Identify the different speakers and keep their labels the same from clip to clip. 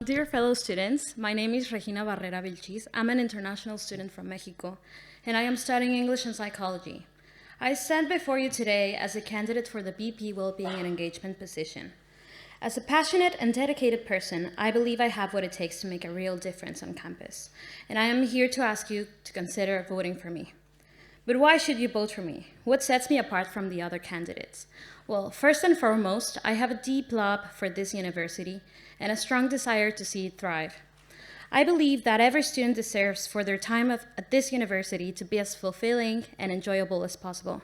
Speaker 1: Dear fellow students, my name is Regina Barrera Vilchis. I'm an international student from Mexico, and I am studying English and psychology. I stand before you today as a candidate for the BP Wellbeing and Engagement position. As a passionate and dedicated person, I believe I have what it takes to make a real difference on campus, and I am here to ask you to consider voting for me. But why should you vote for me? What sets me apart from the other candidates? Well, first and foremost, I have a deep love for this university and a strong desire to see it thrive. I believe that every student deserves for their time at this university to be as fulfilling and enjoyable as possible,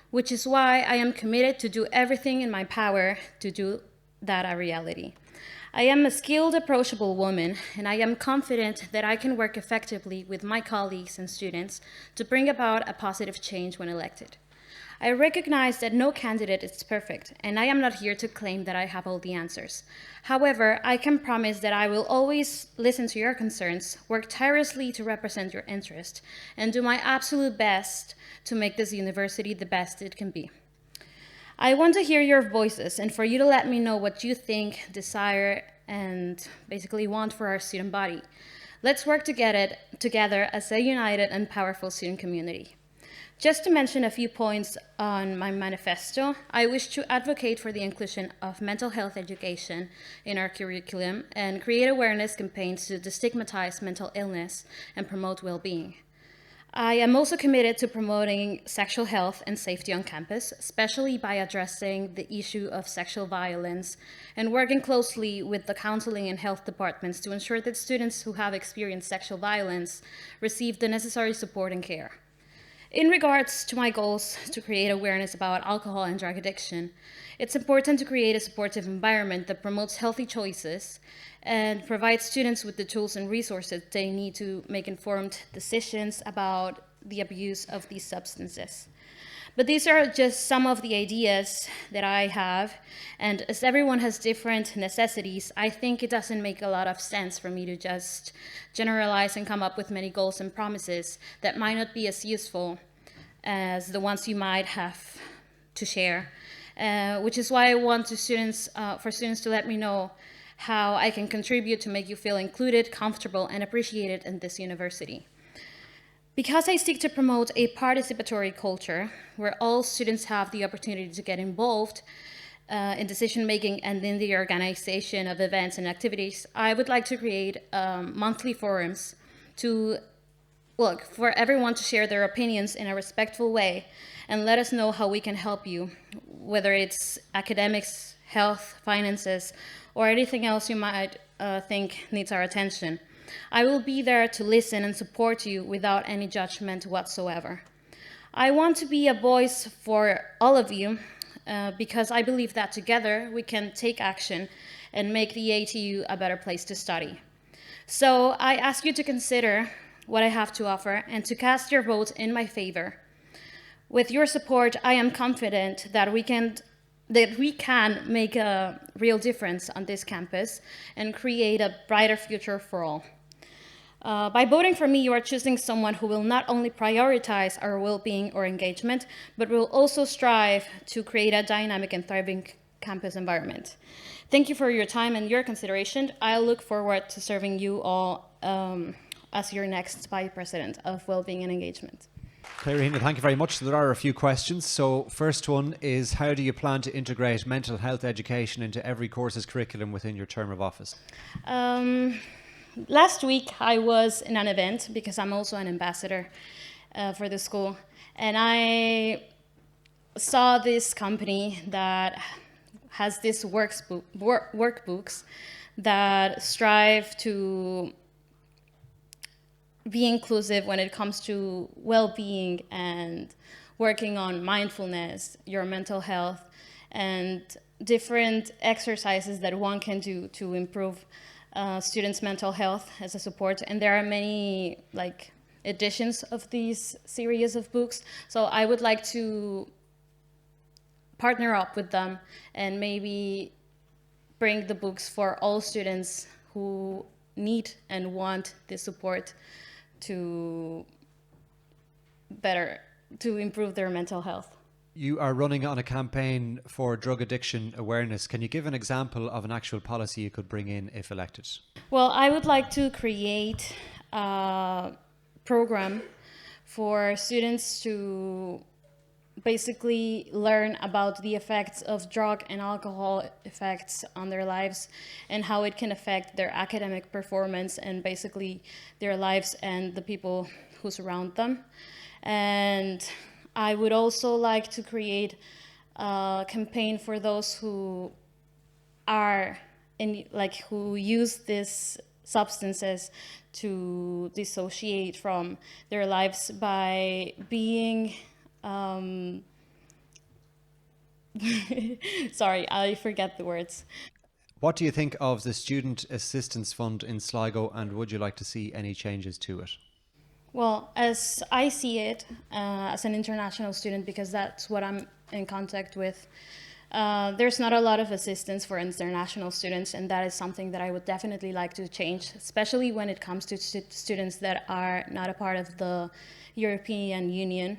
Speaker 1: which is why I am committed to do everything in my power to do that a reality. I am a skilled, approachable woman, and I am confident that I can work effectively with my colleagues and students to bring about a positive change when elected. I recognize that no candidate is perfect, and I am not here to claim that I have all the answers. However, I can promise that I will always listen to your concerns, work tirelessly to represent your interest, and do my absolute best to make this university the best it can be. I want to hear your voices and for you to let me know what you think, desire, and basically want for our student body. Let's work together as a united and powerful student community. Just to mention a few points on my manifesto, I wish to advocate for the inclusion of mental health education in our curriculum and create awareness campaigns to destigmatize mental illness and promote well-being. I am also committed to promoting sexual health and safety on campus, especially by addressing the issue of sexual violence and working closely with the counseling and health departments to ensure that students who have experienced sexual violence receive the necessary support and care. In regards to my goals to create awareness about alcohol and drug addiction, it's important to create a supportive environment that promotes healthy choices and provides students with the tools and resources they need to make informed decisions about the abuse of these substances. But these are just some of the ideas that I have, and as everyone has different necessities, I think it doesn't make a lot of sense for me to just generalize and come up with many goals and promises that might not be as useful as the ones you might have to share, which is why I want for students to let me know how I can contribute to make you feel included, comfortable, and appreciated in this university. Because I seek to promote a participatory culture where all students have the opportunity to get involved in decision-making and in the organization of events and activities, I would like to create monthly forums for everyone to share their opinions in a respectful way and let us know how we can help you, whether it's academics, health, finances, or anything else you might think needs our attention. I will be there to listen and support you without any judgment whatsoever. I want to be a voice for all of you because I believe that together we can take action and make the ATU a better place to study. So I ask you to consider what I have to offer and to cast your vote in my favor. With your support, I am confident that we can make a real difference on this campus and create a brighter future for all. By voting for me, you are choosing someone who will not only prioritize our well-being or engagement, but will also strive to create a dynamic and thriving campus environment. Thank you for your time and your consideration. I look forward to serving you all as your next Vice President of Wellbeing and Engagement.
Speaker 2: Okay, Regina, thank you very much. So there are a few questions. So first one is, how do you plan to integrate mental health education into every course's curriculum within your term of office?
Speaker 1: Last week I was in an event because I'm also an ambassador for the school, and I saw this company that has these workbooks that strive to be inclusive when it comes to well-being and working on mindfulness, your mental health, and different exercises that one can do to improve students' mental health as a support. And there are many editions of these series of books. So I would like to partner up with them and maybe bring the books for all students who need and want the support to improve their mental health.
Speaker 2: You are running on a campaign for drug addiction awareness. Can you give an example of an actual policy you could bring in if elected?
Speaker 1: Well, I would like to create a program for students to basically learn about the effects of drug and alcohol effects on their lives and how it can affect their academic performance and basically their lives and the people who surround them. And I would also like to create a campaign for those who are who use these substances to dissociate from their lives by being sorry, I forget the words.
Speaker 2: What do you think of the Student Assistance Fund in Sligo, and would you like to see any changes to it?
Speaker 1: Well, as I see it, as an international student, because that's what I'm in contact with, there's not a lot of assistance for international students, and that is something that I would definitely like to change, especially when it comes to students that are not a part of the European Union,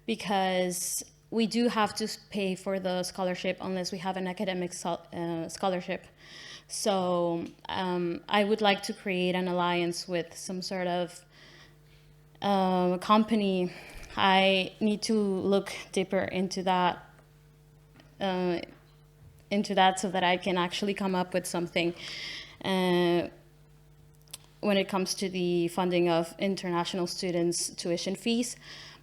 Speaker 1: because we do have to pay for the scholarship unless we have an academic scholarship. So I would like to create an alliance with some sort of company. I need to look deeper into that so that I can actually come up with something when it comes to the funding of international students' tuition fees.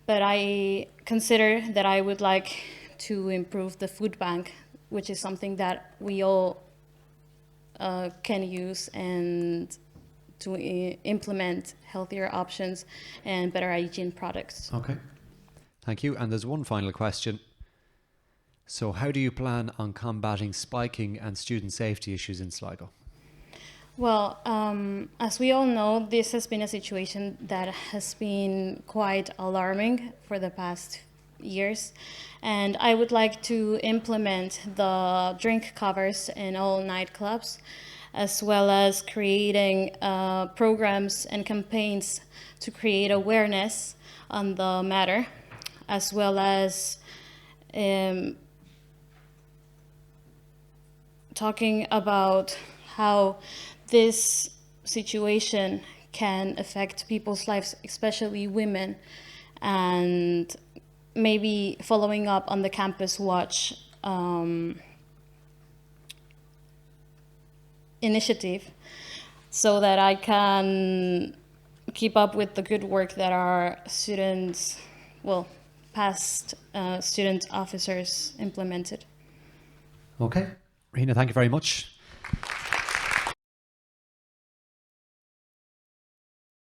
Speaker 1: But I consider that I would like to improve the food bank, which is something that we all can use, and to implement healthier options and better hygiene products.
Speaker 2: Okay. Thank you. And there's one final question. So how do you plan on combating spiking and student safety issues in Sligo?
Speaker 1: Well, as we all know, this has been a situation that has been quite alarming for the past years. And I would like to implement the drink covers in all nightclubs, as well as creating programs and campaigns to create awareness on the matter, as well as talking about how this situation can affect people's lives, especially women, and maybe following up on the Campus Watch initiative, so that I can keep up with the good work that our students, well, past student officers implemented.
Speaker 2: Okay. Regina, thank you very much.